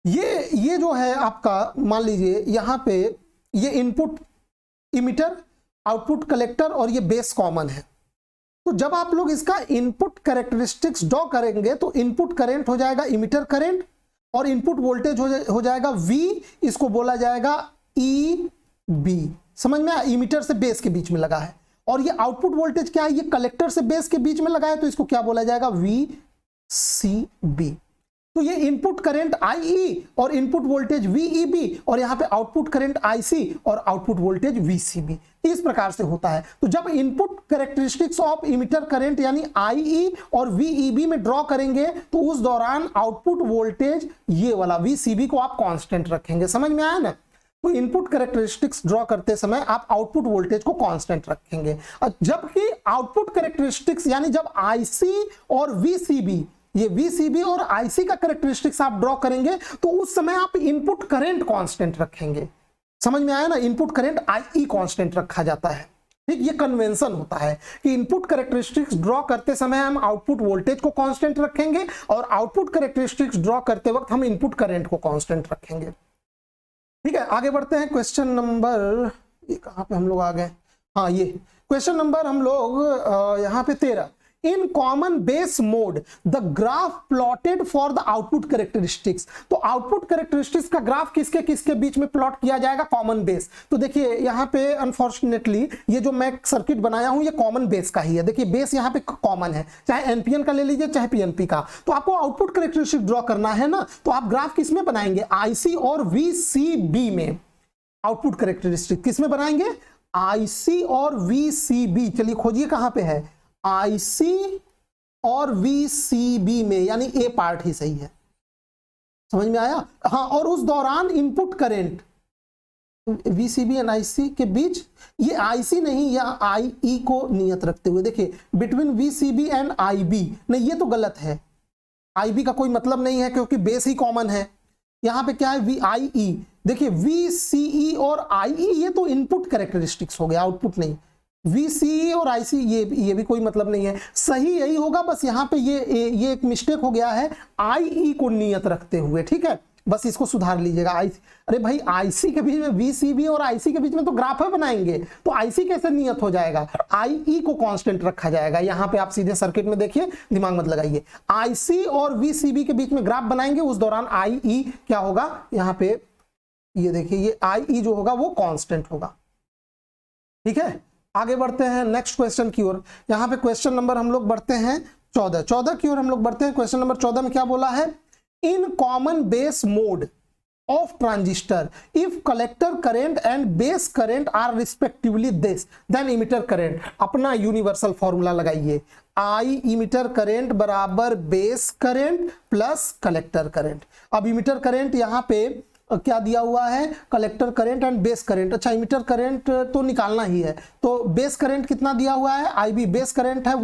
ये जो है आपका, मान लीजिए यहां पे ये इनपुट इमीटर, आउटपुट कलेक्टर और ये बेस कॉमन है। तो जब आप लोग इसका इनपुट कैरेक्टरिस्टिक्स ड्रॉ करेंगे तो इनपुट करंट हो जाएगा इमीटर करंट और इनपुट वोल्टेज हो जाएगा V, इसको बोला जाएगा EB। समझ में आया? इमीटर से बेस के बीच में लगा है। और ये आउटपुट वोल्टेज क्या है, ये कलेक्टर से बेस के बीच में लगा है, तो इसको क्या बोला जाएगा, VCB। तो ये इनपुट करंट IE और इनपुट वोल्टेज VEB और यहां पे आउटपुट करंट IC और आउटपुट वोल्टेज VCB, इस प्रकार से होता है। तो जब input characteristics of emitter current यानी IE और VEB में ड्रॉ करेंगे तो उस दौरान आउटपुट वोल्टेज ये वाला VCB को आप कांस्टेंट रखेंगे। समझ में आया ना? तो इनपुट कैरेक्टरिस्टिक्स ड्रॉ करते समय आप आउटपुट वोल्टेज को कांस्टेंट रखेंगे। जबकि आउटपुट कैरेक्टरिस्टिक्स यानी जब IC और VCB, ये VCB और IC का कैरेक्टरिस्टिक्स आप ड्रॉ करेंगे तो उस समय आप इनपुट करंट कांस्टेंट रखेंगे। समझ में आया ना? इनपुट करंट IE कांस्टेंट रखा जाता है। ठीक, ये कन्वेंशन होता है कि इनपुट कैरेक्टरिस्टिक्स ड्रॉ करते समय हम आउटपुट वोल्टेज को कांस्टेंट रखेंगे और आउटपुट कैरेक्टरिस्टिक्स ड्रॉ करते वक्त हम इनपुट करंट को कांस्टेंट रखेंगे। ठीक है, आगे बढ़ते हैं क्वेश्चन नंबर, ये कहां पे हम लोग आ गए, हाँ ये क्वेश्चन नंबर हम लोग यहाँ पे 13। In common base mode the graph plotted for the output characteristics. तो आउटपुट कैरेक्टरिस्टिक्स का ग्राफ किसके किसके बीच में प्लॉट किया जाएगा, कॉमन बेस। तो देखिए यहाँ पे अनफॉर्चुनेटली ये जो मैं सर्किट बनाया हूं ये कॉमन बेस का ही है। देखिए बेस यहाँ पे कॉमन है, चाहे एनपीएन का ले लीजिए चाहे पीएनपी का। तो आपको आउटपुट कैरेक्टरिस्टिक ड्रॉ करना है ना, तो आप ग्राफ किस में बनाएंगे, IC और VCB में। आउटपुट कैरेक्टरिस्टिक किस में बनाएंगे, IC और VCB। चलिए खोजिए कहां पे है, IC और VCB में, यानी ए पार्ट ही सही है। समझ में आया? हाँ, और उस दौरान इनपुट करंट VCB और IC के बीच, ये IC नहीं, या IE को नियत रखते हुए देखिए बिटवीन VCB एंड IB, नहीं ये तो गलत है। IB का कोई मतलब नहीं है क्योंकि बेस ही कॉमन है। यहाँ पे क्या है VIE, देखिए VCE और IE ये तो इनपुट कैरेक्टरिस्टिक्स हो गया, आउटपुट नहीं। VCE और IC ये भी कोई मतलब नहीं है, सही यही होगा, बस यहाँ पे ये एक मिस्टेक हो गया है IE को नियत रखते हुए, ठीक है, बस इसको सुधार लीजिएगा। अरे भाई IC के बीच में VCB और IC के बीच में तो ग्राफ बनाएंगे, तो IC कैसे नियत हो जाएगा, IE को कांस्टेंट रखा जाएगा। यहाँ पे आप सीधे सर्किट में देखिए, दिमाग मत लगाइए, IC और VCB के बीच में ग्राफ बनाएंगे, उस दौरान IE क्या होगा, यहाँ पे ये देखिए ये IE जो होगा वो कांस्टेंट होगा, ठीक है। आगे बढ़ते हैं नेक्स्ट क्वेश्चन की ओर। यहाँ पे क्वेश्चन नंबर हम लोग बढ़ते हैं 14 की ओर हम लोग बढ़ते हैं। क्वेश्चन नंबर 14 में क्या बोला है, in common base mode of transistor if collector current and base current are respectively this then emitter current, अपना यूनिवर्सल फॉर्मूला लगाइए, I emitter current बराबर base current plus collector current. अब इमिटर करंट यहाँ पे क्या दिया हुआ है, collector current and base current. अच्छा इमिटर करंट तो निकालना ही है, तो बेस करंट कितना दिया हुआ है, IB बेस करंट है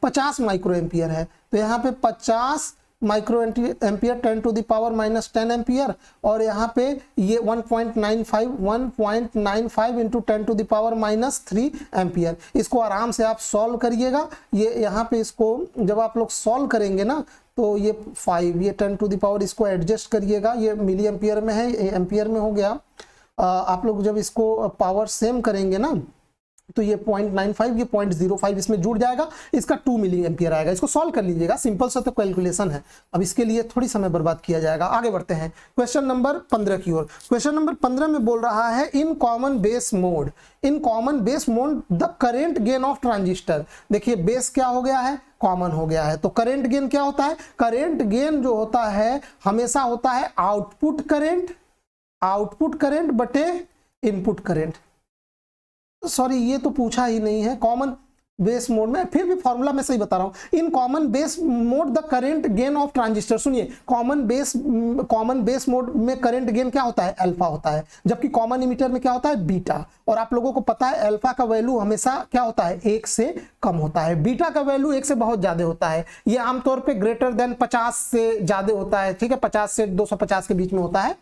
50 माइक्रो एम्पियर है, तो यहाँ पे 50 micro ampere 10 to the power minus 10 ampere, और यहाँ पे ये 1.95 into 10 to the power minus 3 ampere. इसको आराम से आप सॉल्व करिएगा, ये यहाँ पे इसको जब आप लोग सॉल्व करेंगे ना तो ये 5, ये 10 टू द पावर इसको एडजस्ट करिएगा, ये मिली एम्पियर में है, एम्पियर में हो गया। आप लोग जब इसको पावर सेम करेंगे ना तो ये 0.95, ये 0.05 इसमें जुड़ जाएगा, इसका 2 मिली एम्पियर आएगा। इसको सॉल्व कर लीजिएगा, सिंपल सा तो कैलकुलेशन है, अब इसके लिए थोड़ी समय बर्बाद किया जाएगा। आगे बढ़ते हैं क्वेश्चन नंबर 15 की ओर। क्वेश्चन नंबर 15 में बोल रहा है in common base mode the current gain of transistor. देखिए बेस क्या हो गया है, कॉमन हो गया है, तो करेंट गेन क्या होता है, करेंट गेन जो होता है हमेशा होता है आउटपुट करंट बटे इनपुट करंट। सॉरी ये तो पूछा ही नहीं है, कॉमन बेस मोड में, फिर भी फॉर्मूला मैं सही बता रहा हूं, in common base mode the current gain of transistor. सुनिए कॉमन बेस मोड में करंट गेन क्या होता है, अल्फा होता है, जबकि कॉमन इमीटर में क्या होता है, बीटा। और आप लोगों को पता है अल्फा का वैल्यू हमेशा क्या होता है, 1 से कम होता है, बीटा का वैल्यू 1 से बहुत ज्यादा होता है, ये आमतौर पर ग्रेटर देन 50 से ज्यादा होता है, ठीक है, 50 से 250 के बीच में होता है।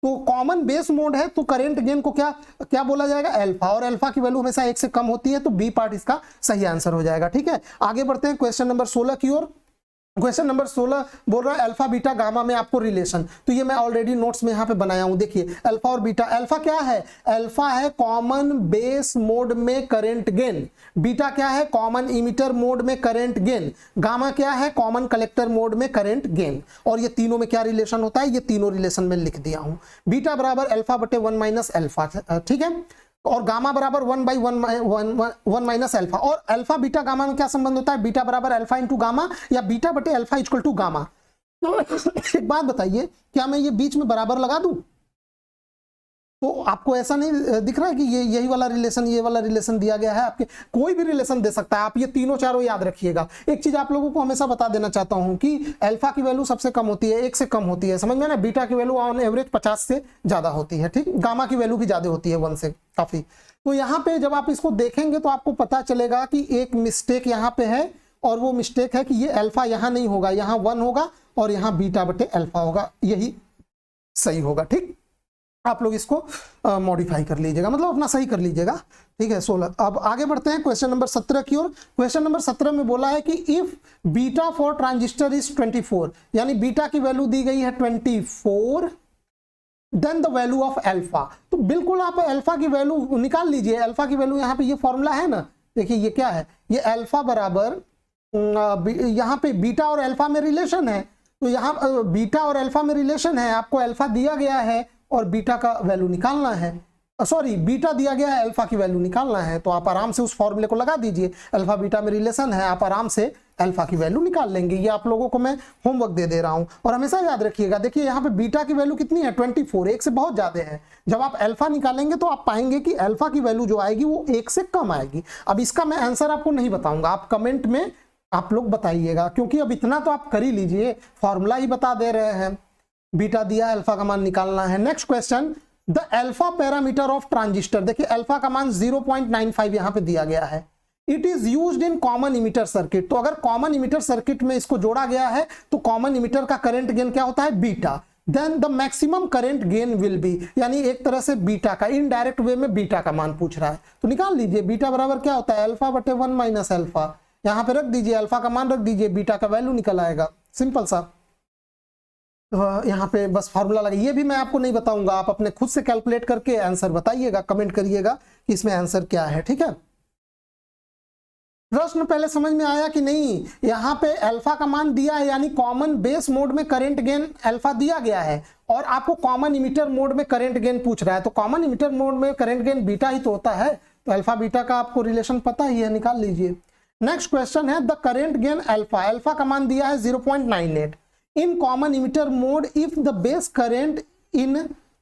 तो कॉमन बेस मोड है तो करंट गेन को क्या बोला जाएगा, अल्फा, और अल्फा की वैल्यू हमेशा 1 से कम होती है, तो बी पार्ट इसका सही आंसर हो जाएगा, ठीक है। आगे बढ़ते हैं क्वेश्चन नंबर 16 की ओर। क्वेश्चन नंबर 16 बोल रहा है अल्फा बीटा गामा में आपको रिलेशन, तो ये मैं ऑलरेडी नोट्स में यहाँ पे बनाया हूँ, देखिए अल्फा और बीटा। अल्फा क्या है, अल्फा है कॉमन बेस मोड में करंट गेन, बीटा क्या है, कॉमन इमिटर मोड में करंट गेन, गामा क्या है, कॉमन कलेक्टर मोड में करंट गेन। और ये तीनों में क्या रिलेशन होता है, ये तीनों रिलेशन में लिख दिया हूँ। बीटा बराबर अल्फा बटे 1 माइनस अल्फा, ठीक है, और गामा बराबर 1/1 माइनस अल्फा। और अल्फा बीटा गामा में क्या संबंध होता है, बीटा बराबर अल्फा इंटू गामा, या बीटा बटे अल्फा इक्वल टू गामा। एक बात बताइए, क्या मैं ये बीच में बराबर लगा दूं तो आपको ऐसा नहीं दिख रहा है कि ये यही वाला रिलेशन, ये वाला रिलेशन दिया गया है, आपके कोई भी रिलेशन दे सकता है, आप ये तीनों चारों याद रखिएगा। एक चीज आप लोगों को हमेशा बता देना चाहता हूं कि अल्फा की वैल्यू सबसे कम होती है, 1 से कम होती है, समझ में ना, बीटा की वैल्यू ऑन एवरेज 50 से ज्यादा होती है, ठीक, गामा की वैल्यू भी ज्यादा होती है 1 से काफी। तो यहाँ पे जब आप इसको देखेंगे तो आपको पता चलेगा कि एक मिस्टेक यहाँ पे है, और वो मिस्टेक है कि ये अल्फा यहाँ नहीं होगा, यहाँ 1 होगा और यहाँ बीटा बटे अल्फा होगा, यही सही होगा, ठीक। आप लोग इसको मॉडिफाई कर लीजिएगा, मतलब अपना सही कर लीजिएगा, ठीक है। 16। अब आगे बढ़ते हैं क्वेश्चन नंबर 17 की ओर। क्वेश्चन नंबर 17 में बोला है कि if beta for transistor is 24, यानी बीटा की वैल्यू दी गई है 24, then the value of alpha. तो बिल्कुल आप अल्फा की वैल्यू निकाल लीजिए, अल्फा की वैल्यू यहाँ पे ये फॉर्मूला है ना, देखिए ये क्या है, ये अल्फा बराबर यहाँ पे बीटा और अल्फा में रिलेशन है, तो यहाँ बीटा और अल्फा में रिलेशन है, आपको अल्फा दिया गया है और बीटा का वैल्यू निकालना है, सॉरी बीटा दिया गया है, अल्फा की वैल्यू निकालना है, तो आप आराम से उस फॉर्मूले को लगा दीजिए, अल्फा बीटा में रिलेशन है, आप आराम से अल्फा की वैल्यू निकाल लेंगे। ये आप लोगों को मैं होमवर्क दे रहा हूं, और हमेशा याद रखिएगा, देखिए यहाँ पे बीटा की वैल्यू कितनी है, 24, 1 से बहुत ज्यादा है। जब आप अल्फा निकालेंगे तो आप पाएंगे कि अल्फा की वैल्यू जो आएगी वो 1 से कम आएगी। अब इसका मैं आंसर आपको नहीं बताऊंगा, आप कमेंट में आप लोग बताइएगा, क्योंकि अब इतना तो आप कर ही लीजिए, फॉर्मूला ही बता दे रहे हैं, बीटा दिया, अल्फा का मान निकालना है। Next question, the alpha parameter of transistor. देखिए अल्फा का मान 0.95 यहां पे दिया गया है। It is used in common emitter circuit. तो अगर कॉमन इमीटर सर्किट में इसको जोड़ा गया है तो कॉमन इमीटर का करंट गेन क्या होता है, beta. Then the maximum current gain will be, यानी एक तरह से बीटा का, इनडायरेक्ट वे में बीटा का मान पूछ रहा है, तो निकाल लीजिए बीटा बराबर क्या होता है अल्फा बटे 1 माइनस अल्फा, यहां पे रख दीजिए अल्फा का मान रख दीजिए, बीटा का वैल्यू निकल आएगा, सिंपल सा। तो यहाँ पे बस फॉर्मूला लगा, ये भी मैं आपको नहीं बताऊंगा, आप अपने खुद से कैलकुलेट करके आंसर बताइएगा, कमेंट करिएगा कि इसमें आंसर क्या है, ठीक है। प्रश्न पहले समझ में आया कि नहीं? यहाँ पे अल्फा का मान दिया है, यानी कॉमन बेस मोड में करंट गेन अल्फा दिया गया है, और आपको कॉमन इमिटर मोड में करंट गेन पूछ रहा है, तो कॉमन इमिटर मोड में करंट गेन बीटा ही तो होता है, तो अल्फा बीटा का आपको रिलेशन पता ही है, निकाल लीजिए। नेक्स्ट क्वेश्चन है the current gain alpha, alpha का मान दिया है 0.98 in common emitter mode if the base current in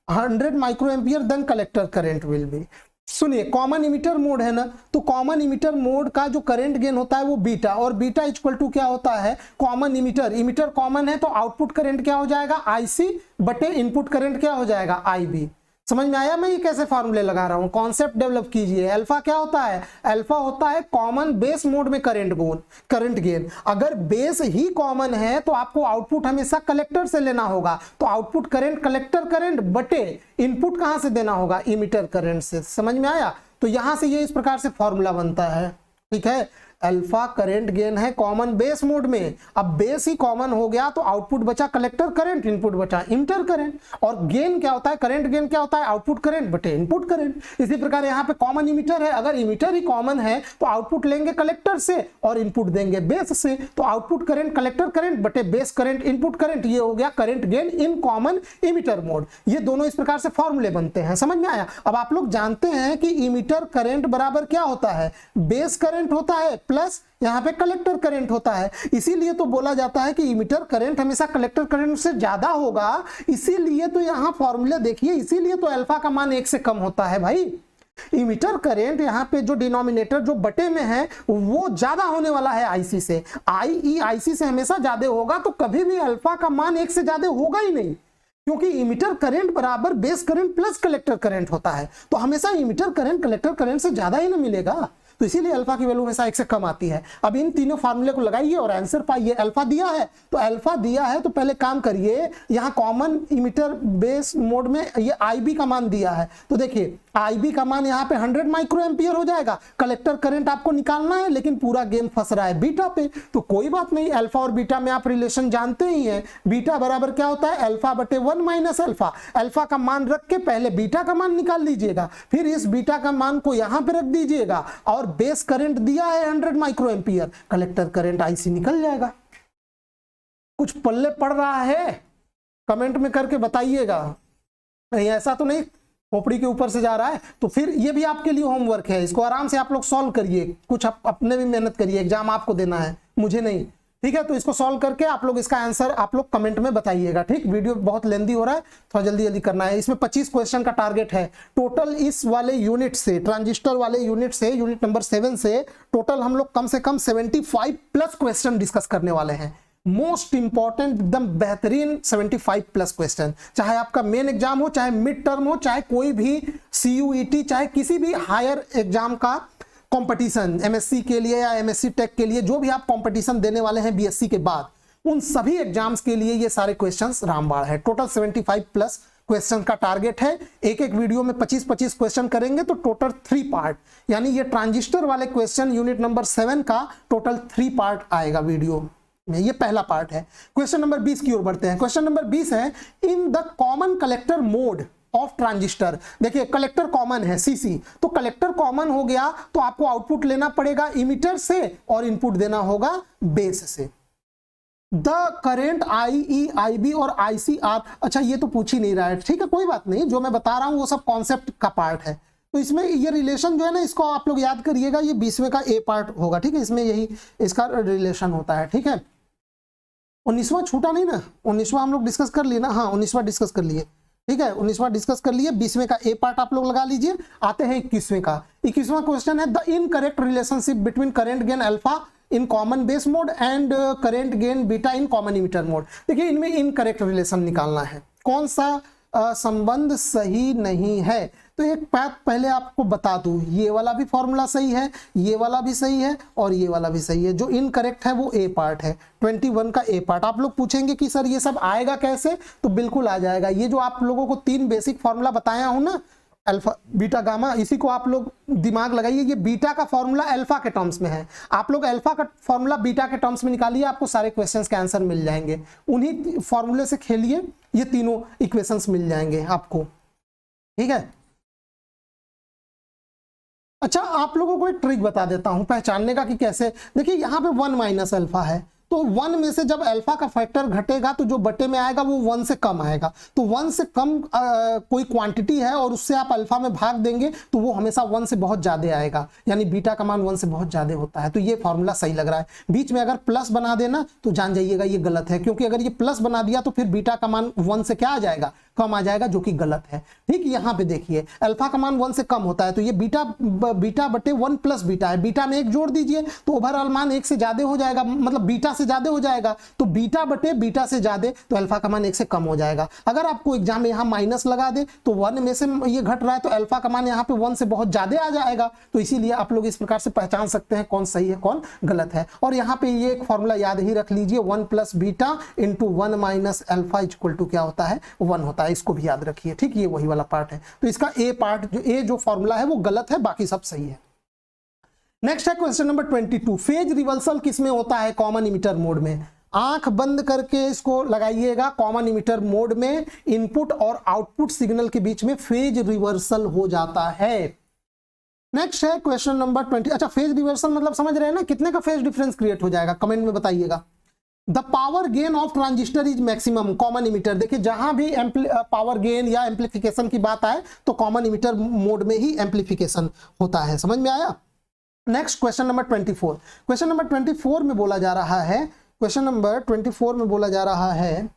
100 microampere then collector current will be. सुनिए, कॉमन इमिटर मोड है ना, तो कॉमन इमिटर मोड का जो करंट गेन होता है वो बीटा, और बीटा इक्वल टू क्या होता है कॉमन इमिटर, इमिटर कॉमन है तो आउटपुट करंट क्या हो जाएगा IC बटे इनपुट करंट क्या हो जाएगा IB। समझ में आया मैं ये कैसे फार्मूले लगा रहा हूं? कॉन्सेप्ट डेवलप कीजिए। अल्फा क्या होता है? अल्फा होता है कॉमन बेस मोड में करंट गेन। अगर बेस ही कॉमन है तो आपको आउटपुट हमेशा कलेक्टर से लेना होगा, तो आउटपुट करंट कलेक्टर करंट बटे इनपुट कहां से देना होगा? इमिटर करंट से। समझ में आया? तो यहां से ये इस प्रकार से फॉर्मूला बनता है, ठीक है। अल्फा करंट गेन है कॉमन बेस मोड में, अब बेस ही कॉमन हो गया तो आउटपुट बचा कलेक्टर करंट, इनपुट बचा इमिटर करंट, और गेन क्या होता है? करंट गेन क्या होता है? आउटपुट करंट बटे इनपुट करंट। इसी प्रकार यहाँ पे कॉमन इमिटर है, अगर इमिटर ही कॉमन है तो आउटपुट लेंगे कलेक्टर से और इनपुट देंगे बेस से, तो आउटपुट करंट कलेक्टर करंट बटे बेस करंट इनपुट करंट, ये हो गया current gain in common emitter mode. ये दोनों इस प्रकार से फॉर्मूले बनते हैं, समझ में आया? अब आप लोग जानते हैं कि इमिटर करंट बराबर क्या होता है? बेस करंट होता है प्लस यहां पे कलेक्टर करंट होता है, इसीलिए तो बोला जाता है कि इमिटर करंट हमेशा कलेक्टर करंट से ज्यादा होगा। इसीलिए तो यहां फॉर्मूले देखिए, इसीलिए तो अल्फा का मान 1 से कम होता है भाई। इमिटर करंट यहाँ पे जो डिनोमिनेटर जो बटे में है वो ज्यादा होने वाला है IC से, IE IC से हमेशा ज्यादा होगा, तो कभी भी अल्फा का मान 1 से ज्यादा होगा ही नहीं, क्योंकि इमिटर करंट बराबर base current plus collector current होता है, तो हमेशा इमिटर करंट कलेक्टर करंट से ज्यादा ही ना मिलेगा, तो इसीलिए अल्फा की वैल्यू हमेशा 1 से कम आती है। अब इन तीनों फार्मूले को लगाइए और आंसर पाइए। अल्फा दिया है तो पहले काम करिए, यहां कॉमन इमिटर बेस मोड में ये IB का मान दिया है, तो देखिए IB का मान यहाँ पे 100 माइक्रो एम्पियर हो जाएगा। कलेक्टर करंट आपको निकालना है, लेकिन पूरा गेम फंस रहा है बीटा पे, तो कोई बात नहीं, अल्फा और बीटा में आप रिलेशन जानते ही हैं। बीटा बराबर क्या होता है? अल्फा बटे 1 माइनस अल्फा। अल्फा का मान रख के पहले बीटा का मान निकाल लीजिएगा, फिर इस बीटा का मान को यहां पे रख दीजिएगा, और बेस करंट दिया है 100 micro ampere, collector current IC निकल जाएगा। कुछ पल्ले पड़ रहा है? कमेंट में करके बताइएगा। नहीं ऐसा तो नहीं खोपड़ी के ऊपर से जा रहा है, तो फिर ये भी आपके लिए होमवर्क है, इसको आराम से आप लोग सॉल्व करिए, कुछ अपने भी मेहनत करिए, एग्जाम आपको देना है, मुझे नहीं, ठीक है। तो इसको सॉल्व करके आप लोग इसका आंसर आप लोग कमेंट में बताइएगा, ठीक। वीडियो बहुत लेंदी हो रहा है, थोड़ा जल्दी जल्दी करना है। इसमें 25 क्वेश्चन का टारगेट है टोटल। इस वाले यूनिट से, ट्रांजिस्टर वाले यूनिट से, यूनिट नंबर 7 से टोटल हम लोग कम से कम 75 प्लस क्वेश्चन डिस्कस करने वाले हैं। मोस्ट इंपॉर्टेंट, एकदम बेहतरीन 75 प्लस क्वेश्चन, चाहे आपका मेन एग्जाम हो, चाहे मिड टर्म हो, चाहे कोई भी CUET, चाहे किसी भी हायर एग्जाम का कंपटीशन, MSc के लिए या MSc टेक के लिए, जो भी आप कंपटीशन देने वाले हैं BSc के बाद, उन सभी एग्जाम्स के लिए ये सारे क्वेश्चंस रामबाण है। टोटल 75 प्लस क्वेश्चन का टारगेट है। एक एक वीडियो में 25-25 क्वेश्चन करेंगे, तो टोटल 3 पार्ट, यानी ये ट्रांजिस्टर वाले क्वेश्चन यूनिट नंबर 7 का टोटल 3 पार्ट आएगा वीडियो में, ये पहला पार्ट है। क्वेश्चन नंबर 20 की ओर बढ़ते हैं। क्वेश्चन नंबर 20 है in the common collector mode of transistor. देखिए कलेक्टर कॉमन है CC, तो कलेक्टर कॉमन हो गया तो आपको आउटपुट लेना पड़ेगा इमिटर से और इनपुट देना होगा बेस से। द करेंट IE IB और ICR, अच्छा ये तो पूछ ही नहीं रहा है, ठीक है कोई बात नहीं, जो मैं बता रहा हूं वो सब कॉन्सेप्ट का पार्ट है। तो इसमें ये रिलेशन जो है ना, इसको आप लोग याद करिएगा, ये 20वें का A पार्ट होगा, ठीक है, इसमें यही इसका रिलेशन होता है, ठीक है। 19वां छूटा नहीं ना, 19वां हम लोग डिस्कस कर लिए ना, हाँ 19वां डिस्कस कर लिए, ठीक है, 19वां डिस्कस कर लिए। 20वें का A पार्ट आप लोग लगा लीजिए। आते हैं 21वें का। 21वां क्वेश्चन है the incorrect relationship between current gain alpha in common base mode and current gain beta in common emitter mode. देखिए इनमें इनकरेक्ट रिलेशन निकालना है, कौन सा संबंध सही नहीं है। तो एक बात पहले आपको बता दूं, ये वाला भी फॉर्मूला सही है, ये वाला भी सही है और ये वाला भी सही है। जो इनकरेक्ट है वो ए पार्ट है, 21 का ए पार्ट। आप लोग पूछेंगे कि सर ये सब आएगा कैसे, तो बिल्कुल आ जाएगा। ये जो आप लोगों को 3 बेसिक फॉर्मूला बताया हूं ना, अल्फा बीटा गामा, इसी को आप लोग दिमाग लगाइए। ये बीटा का फॉर्मूला अल्फा के टर्म्स में है, आप लोग अल्फा का फॉर्मूला बीटा के टर्म्स में निकालिए, आपको सारे क्वेश्चंस के आंसर मिल जाएंगे। उन्हीं फॉर्मूले से खेलिए, ये तीनों इक्वेशंस मिल जाएंगे आपको, ठीक है। अच्छा, आप लोगों को एक ट्रिक बता देता हूं पहचानने का कि कैसे। देखिए यहाँ पे 1 माइनस अल्फा है, तो 1 में से जब अल्फा का फैक्टर घटेगा तो जो बटे में आएगा वो 1 से कम आएगा। तो 1 से कम कोई क्वांटिटी है और उससे आप अल्फा में भाग देंगे तो वो हमेशा 1 से बहुत ज्यादा आएगा, यानी बीटा का मान 1 से बहुत ज्यादा होता है। तो ये फॉर्मूला सही लग रहा है। बीच में अगर प्लस बना देना तो जान जाइएगा ये गलत है, क्योंकि अगर ये प्लस बना दिया तो फिर बीटा का मान 1 से क्या आ जाएगा, कम आ जाएगा, जो कि गलत है। ठीक, यहाँ पे देखिए अल्फा का मान 1 से कम होता है, तो ये बीटा बटे 1 प्लस बीटा है। बीटा में 1 जोड़ दीजिए तो ओवरऑल मान 1 से ज्यादा हो जाएगा, मतलब बीटा से ज्यादा हो जाएगा। तो बीटा बटे बीटा से ज्यादा, तो अल्फा का मान 1 से कम हो जाएगा। अगर आपको एग्जाम में यहाँ माइनस लगा दे तो 1 में से ये घट रहा है तो अल्फा का मान यहाँ पे 1 से बहुत ज्यादा आ जाएगा। तो इसीलिए आप लोग इस प्रकार से पहचान सकते हैं कौन सही है कौन गलत है। और यहाँ पे ये एक फॉर्मूला याद ही रख लीजिए, 1 plus beta into 1 minus alpha equal to क्या होता है, 1 होता है। इसको भी याद रखिए, ठीक, ये वही वाला पार्ट है। तो इसका ए पार्ट, जो फॉर्मूला है वो गलत है, बाकी सब सही है। नेक्स्ट है क्वेश्चन नंबर 22, फेज रिवर्सल किसमें होता है, कॉमन इमिटर मोड में। आंख बंद करके इसको लगाइएगा, कॉमन इमिटर मोड में इनपुट और आउटपुट सिग्नल के बीच में फेज रिवर्सल हो जाता है। नेक्स्ट है क्वेश्चन नंबर 20। अच्छा, फेज रिवर्सल मतलब समझ रहे हैं ना, कितने का फेज डिफरेंस क्रिएट हो जाएगा, कमेंट में बताइएगा। The power gain of transistor is maximum, common emitter. देखिए जहां भी पावर गेन या एम्पलीफिकेशन की बात आए तो कॉमन इमिटर मोड में ही एम्पलीफिकेशन होता है। समझ में आया। Next question number 24। Question number 24 में बोला जा रहा है, क्वेश्चन नंबर 24 में बोला जा रहा है,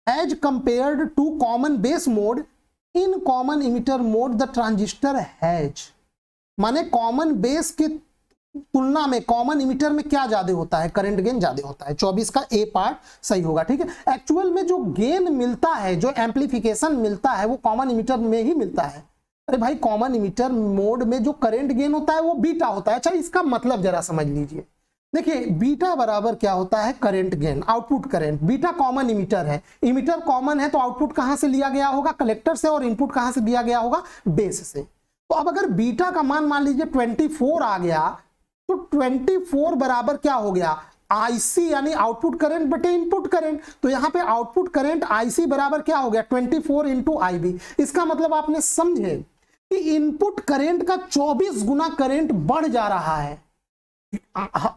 as compared to common base mode, in common emitter mode the transistor has. माने कॉमन बेस के तुलना में कॉमन इमिटर में क्या ज्यादा होता है, करंट गेन ज्यादा होता है। 24 का ए पार्ट सही होगा, ठीक है। एक्चुअल में जो गेन मिलता है, जो एम्पलीफिकेशन मिलता है, वो कॉमन इमिटर में ही मिलता है। अरे भाई, कॉमन इमिटर मोड में जो करंट गेन होता है वो बीटा होता है। अच्छा, इसका मतलब जरा समझ लीजिए। देखिए बीटा बराबर क्या होता है, current gain, output current. Beta common emitter है, इमिटर कॉमन है तो आउटपुट कहां से लिया गया होगा, कलेक्टर से, और इनपुट कहां से दिया गया होगा, बेस से। तो अब अगर बीटा का मान लीजिए 24 आ गया, तो 24 बराबर क्या हो गया, आईसी, यानी आउटपुट करंट बटे इनपुट करंट। तो यहां पे आउटपुट करंट आईसी बराबर क्या हो गया, 24 इंटू आईबी। इसका मतलब आपने समझे कि इनपुट करंट का 24 गुना करंट बढ़ जा रहा है।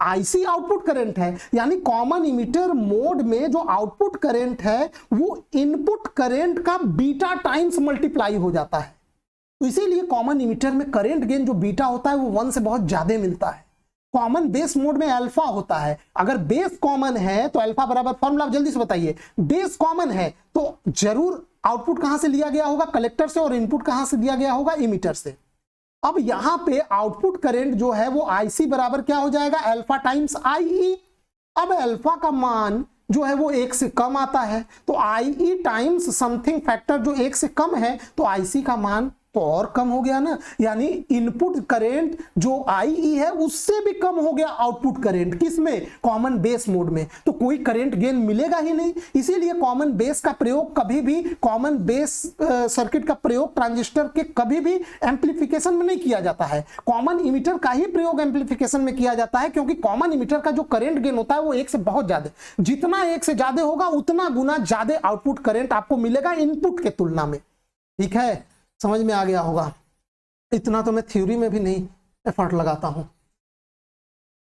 आईसी आउटपुट करंट है, यानी कॉमन इमिटर मोड में जो आउटपुट करंट है वो इनपुट करंट का बीटा टाइम्स मल्टीप्लाई हो जाता है। तो इसीलिए कॉमन इमिटर में करंट गेन जो बीटा होता है वो 1 से बहुत ज्यादा मिलता है। कॉमन बेस मोड में अल्फा होता है। अगर बेस कॉमन है तो अल्फा बराबर, फॉर्मूला जल्दी से बताइए, बेस कॉमन है तो जरूर आउटपुट कहां से लिया गया होगा, कलेक्टर से, और इनपुट कहां से दिया गया होगा, इमिटर से। अब यहां पे आउटपुट करंट जो है वो आईसी बराबर क्या हो जाएगा, अल्फा टाइम्स आईई। अब अल्फा का मान जो है वो 1 से कम आता है, तो आईई टाइम्स समथिंग फैक्टर जो 1 से कम है, तो आईसी का मान तो और कम हो गया ना। यानी इनपुट करंट जो आईई है उससे भी कम हो गया आउटपुट करंट, किसमें, कॉमन बेस मोड में। तो कोई करंट गेन मिलेगा ही नहीं। इसीलिए कॉमन बेस का प्रयोग कभी भी, कॉमन बेस सर्किट का प्रयोग ट्रांजिस्टर के कभी भी एम्पलीफिकेशन में नहीं किया जाता है। कॉमन इमिटर का ही प्रयोग एम्पलीफिकेशन में किया जाता है, क्योंकि कॉमन इमिटर का जो करंट गेन होता है वो 1 से बहुत ज्यादा, जितना 1 से ज्यादा होगा उतना गुना ज्यादा आउटपुट करंट आपको मिलेगा इनपुट के तुलना में। ठीक है, समझ में आ गया होगा। इतना तो मैं थ्योरी में भी नहीं एफर्ट लगाता हूं।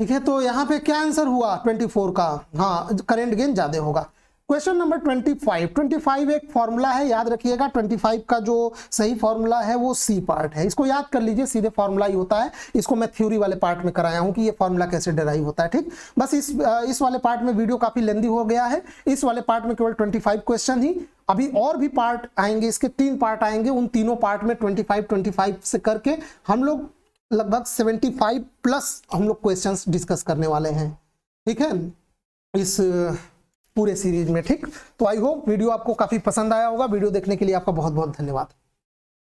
ठीक है, तो यहां पे क्या आंसर हुआ 24 का, हाँ, करंट गेन ज्यादा होगा। क्वेश्चन नंबर 25 एक फॉर्मूला है, याद रखिएगा। 25 का जो सही फॉर्मूला है वो सी पार्ट है, इसको याद कर लीजिए, सीधे फॉर्मूला ही होता है। इसको मैं थ्योरी वाले पार्ट में कराया हूं कि ये फॉर्मूला कैसे डिराइव होता है। ठीक, बस इस वाले पार्ट में वीडियो काफी लेंदी हो गया है। इस वाले पार्ट में केवल 25 क्वेश्चन ही, अभी और भी पार्ट आएंगे, इसके 3 पार्ट आएंगे। उन तीनों पार्ट में 25 से करके हम लोग लगभग 75 प्लस हम लोग क्वेश्चंस डिस्कस करने वाले हैं। ठीक है, इस पूरे सीरीज में। ठीक, तो आई होप वीडियो आपको काफी पसंद आया होगा। वीडियो देखने के लिए आपका बहुत बहुत धन्यवाद।